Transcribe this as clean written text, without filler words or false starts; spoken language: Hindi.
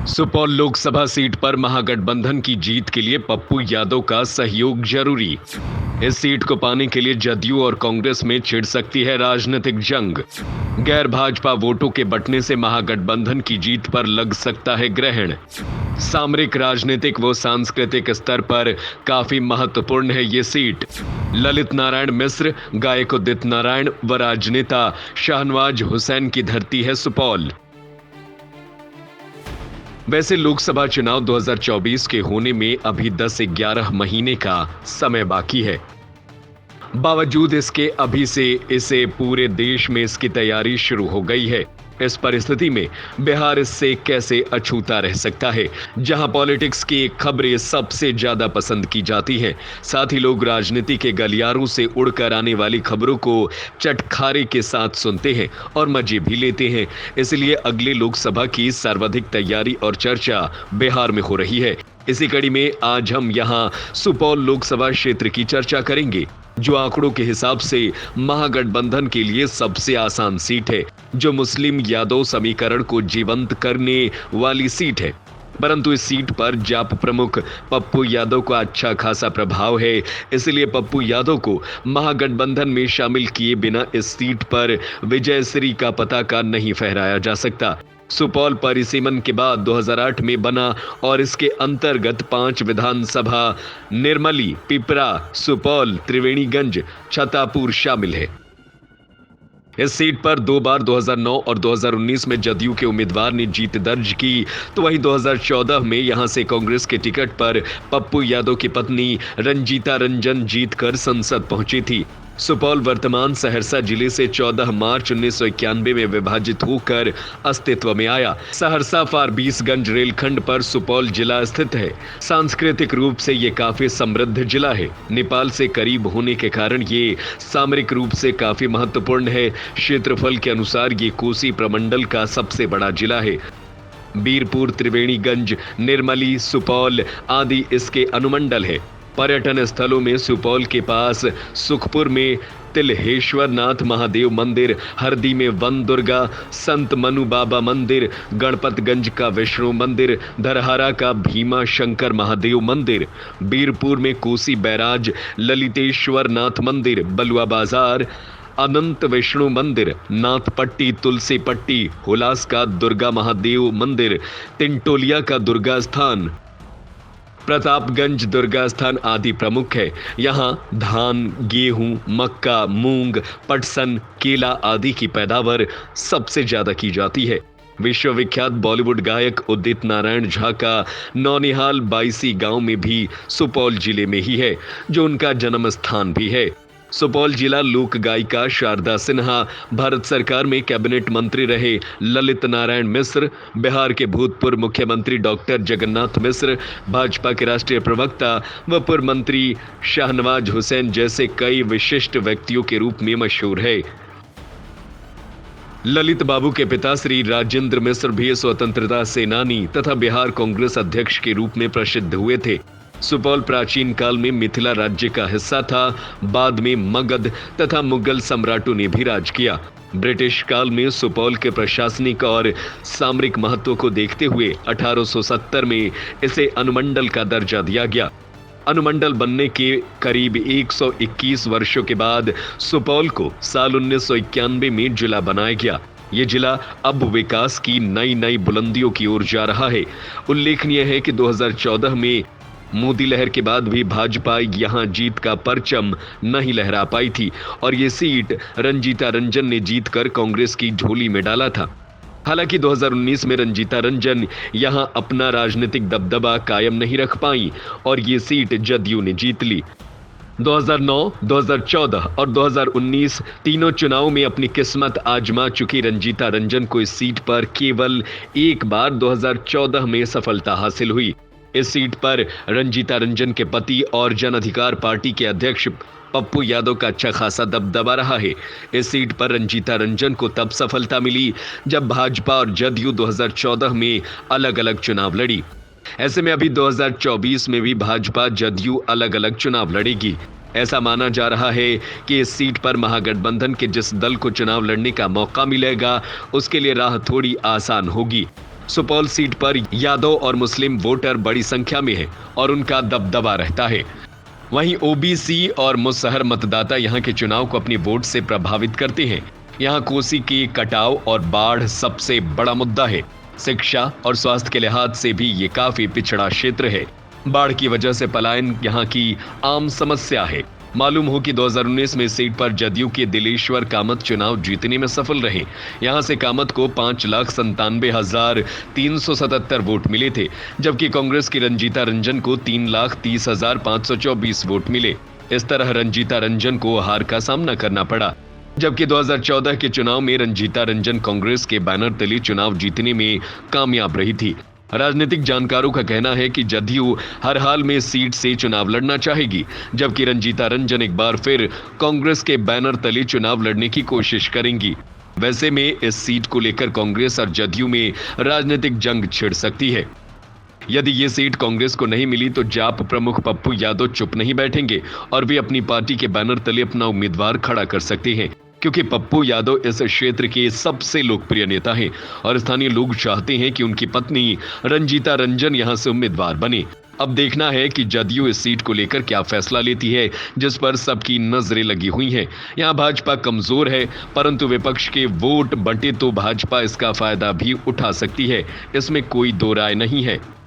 सुपौल लोकसभा सीट पर महागठबंधन की जीत के लिए पप्पू यादव का सहयोग जरूरी। इस सीट को पाने के लिए जदयू और कांग्रेस में छिड़ सकती है राजनीतिक जंग। गैर भाजपा वोटों के बंटने से महागठबंधन की जीत पर लग सकता है ग्रहण। सामरिक, राजनीतिक व सांस्कृतिक स्तर पर काफी महत्वपूर्ण है ये सीट। ललित नारायण मिश्र, गायक उदित नारायण व राजनेता शाहनवाज हुसैन की धरती है सुपौल। वैसे लोकसभा चुनाव 2024 के होने में अभी 10 से 11 महीने का समय बाकी है। बावजूद इसके अभी से इसे पूरे देश में इसकी तैयारी शुरू हो गई है। इस परिस्थिति में बिहार इससे कैसे अछूता रह सकता है, जहां पॉलिटिक्स की खबरें सबसे ज्यादा पसंद की जाती हैं। साथ ही लोग राजनीति के गलियारों से उड़कर आने वाली खबरों को चटखारे के साथ सुनते हैं और मजे भी लेते हैं। इसलिए अगले लोकसभा की सर्वाधिक तैयारी और चर्चा बिहार में हो रही है। इसी कड़ी में आज हम यहां सुपौल लोकसभा क्षेत्र की चर्चा करेंगे, जो आंकड़ों के हिसाब से महागठबंधन के लिए सबसे आसान सीट है, जो मुस्लिम यादव समीकरण को जीवंत करने वाली सीट है। परंतु इस सीट पर जाप प्रमुख पप्पू यादव का अच्छा खासा प्रभाव है। इसलिए पप्पू यादव को महागठबंधन में शामिल किए बिना इस सीट पर विजयश्री का पताका नहीं फहराया जा सकता। सुपौल परिसीमन के बाद 2008 में बना और इसके अंतर्गत 5 विधानसभा निर्मली, पिपरा, सुपौल, त्रिवेणीगंज, छतरपुर शामिल है। इस सीट पर 2 बार 2009 और 2019 में जदयू के उम्मीदवार ने जीत दर्ज की, तो वहीं 2014 में यहां से कांग्रेस के टिकट पर पप्पू यादव की पत्नी रंजीता रंजन जीतकर संसद पहुंची थी। सुपौल वर्तमान सहरसा जिले से 14 मार्च 1991 में विभाजित होकर अस्तित्व में आया। सहरसा फारबिसगंज रेलखंड पर सुपौल जिला स्थित है। सांस्कृतिक रूप से ये काफी समृद्ध जिला है। नेपाल से करीब होने के कारण ये सामरिक रूप से काफी महत्वपूर्ण है। क्षेत्रफल के अनुसार ये कोसी प्रमंडल का सबसे बड़ा जिला है। बीरपुर, त्रिवेणीगंज, निर्मली, सुपौल आदि इसके अनुमंडल है। पर्यटन स्थलों में सुपौल के पास सुखपुर में तिल्हेश्वर नाथ महादेव मंदिर, हरदी में वन दुर्गा, संत मनु बाबा मंदिर, गणपतगंज का विष्णु मंदिर, धरहरा का भीमा शंकर महादेव मंदिर, बीरपुर में कोसी बैराज, ललितेश्वर नाथ मंदिर, बलुआ बाजार, अनंत विष्णु मंदिर, नाथपट्टी, तुलसी पट्टी, हुलास का दुर्गा महादेव मंदिर, तिनटोलिया का दुर्गा स्थान, प्रतापगंज दुर्गा स्थान आदि प्रमुख है। यहाँ धान, गेहूं, मक्का, मूंग, पटसन, केला आदि की पैदावार सबसे ज्यादा की जाती है। विश्वविख्यात बॉलीवुड गायक उदित नारायण झा का नौनिहाल बाईसी गांव में भी सुपौल जिले में ही है, जो उनका जन्म स्थान भी है। सुपौल जिला लोक गायिका शारदा सिन्हा, भारत सरकार में कैबिनेट मंत्री रहे ललित नारायण मिश्र, बिहार के भूतपूर्व मुख्यमंत्री डॉक्टर जगन्नाथ मिश्र, भाजपा के राष्ट्रीय प्रवक्ता व पूर्व मंत्री शाहनवाज हुसैन जैसे कई विशिष्ट व्यक्तियों के रूप में मशहूर है। ललित बाबू के पिता श्री राजेंद्र मिश्र भी स्वतंत्रता सेनानी तथा बिहार कांग्रेस अध्यक्ष के रूप में प्रसिद्ध हुए थे। सुपौल प्राचीन काल में मिथिला राज्य का हिस्सा था। बाद में मगध तथा मुगल सम्राटों ने भी राज किया। ब्रिटिश काल में सुपौल के प्रशासनिक और सामरिक महत्व को देखते हुए 1870 में इसे अनुमंडल का दर्जा दिया गया। अनुमंडल बनने के करीब 121 वर्षों के बाद सुपौल को साल 1991 में जिला बनाया गया। ये जिला अब विकास की नई बुलंदियों की ओर जा रहा है। उल्लेखनीय है कि 2014 में मोदी लहर के बाद भी भाजपा यहां जीत का परचम नहीं लहरा पाई थी और ये सीट रंजीता रंजन ने जीतकर कांग्रेस की झोली में डाला था। हालांकि 2019 में रंजीता रंजन यहां अपना राजनीतिक दबदबा कायम नहीं रख पाई और ये सीट जदयू ने जीत ली। 2009, 2014 और 2019 तीनों चुनाव में अपनी किस्मत आजमा चुकी रंजीता रंजन को इस सीट पर केवल एक बार 2014 में सफलता हासिल हुई। इस सीट पर रंजीता रंजन के पति और जन अधिकार पार्टी के अध्यक्ष पप्पू यादव का अच्छा खासा दबदबा रहा है। इस सीट पर रंजीता रंजन को तब सफलता मिली जब भाजपा और जदयू 2014 में अलग अलग चुनाव लड़ी। ऐसे में अभी 2024 में भी भाजपा जदयू अलग अलग चुनाव लड़ेगी। ऐसा माना जा रहा है कि इस सीट पर महागठबंधन के जिस दल को चुनाव लड़ने का मौका मिलेगा, उसके लिए राह थोड़ी आसान होगी। सुपौल सीट पर यादव और मुस्लिम वोटर बड़ी संख्या में है और उनका दबदबा रहता है। वहीं ओबीसी और मुसहर मतदाता यहां के चुनाव को अपनी वोट से प्रभावित करते हैं। यहां कोसी की कटाव और बाढ़ सबसे बड़ा मुद्दा है। शिक्षा और स्वास्थ्य के लिहाज से भी ये काफी पिछड़ा क्षेत्र है। बाढ़ की वजह से पलायन यहां की आम समस्या है। मालूम हो कि 2019 में सीट पर जदयू के दिलेश्वर कामत चुनाव जीतने में सफल रहे। यहां से कामत को 5,97,377 वोट मिले थे, जबकि कांग्रेस की रंजीता रंजन को 3,30,524 वोट मिले। इस तरह रंजीता रंजन को हार का सामना करना पड़ा। जबकि 2014 के चुनाव में रंजीता रंजन कांग्रेस के बैनर तले चुनाव जीतने में कामयाब रही थी। राजनीतिक जानकारों का कहना है कि जदयू हर हाल में सीट से चुनाव लड़ना चाहेगी, जबकि रंजीता रंजन एक बार फिर कांग्रेस के बैनर तले चुनाव लड़ने की कोशिश करेंगी। वैसे में इस सीट को लेकर कांग्रेस और जदयू में राजनीतिक जंग छिड़ सकती है। यदि ये सीट कांग्रेस को नहीं मिली तो जाप प्रमुख पप्पू यादव चुप नहीं बैठेंगे और वे अपनी पार्टी के बैनर तले अपना उम्मीदवार खड़ा कर सकते हैं, क्योंकि पप्पू यादव इस क्षेत्र के सबसे लोकप्रिय नेता हैं और स्थानीय लोग चाहते हैं कि उनकी पत्नी रंजीता रंजन यहां से उम्मीदवार बने। अब देखना है कि जदयू इस सीट को लेकर क्या फैसला लेती है, जिस पर सबकी नजरें लगी हुई हैं। यहां भाजपा कमजोर है, परंतु विपक्ष के वोट बंटे तो भाजपा इसका फायदा भी उठा सकती है, इसमें कोई दो राय नहीं है।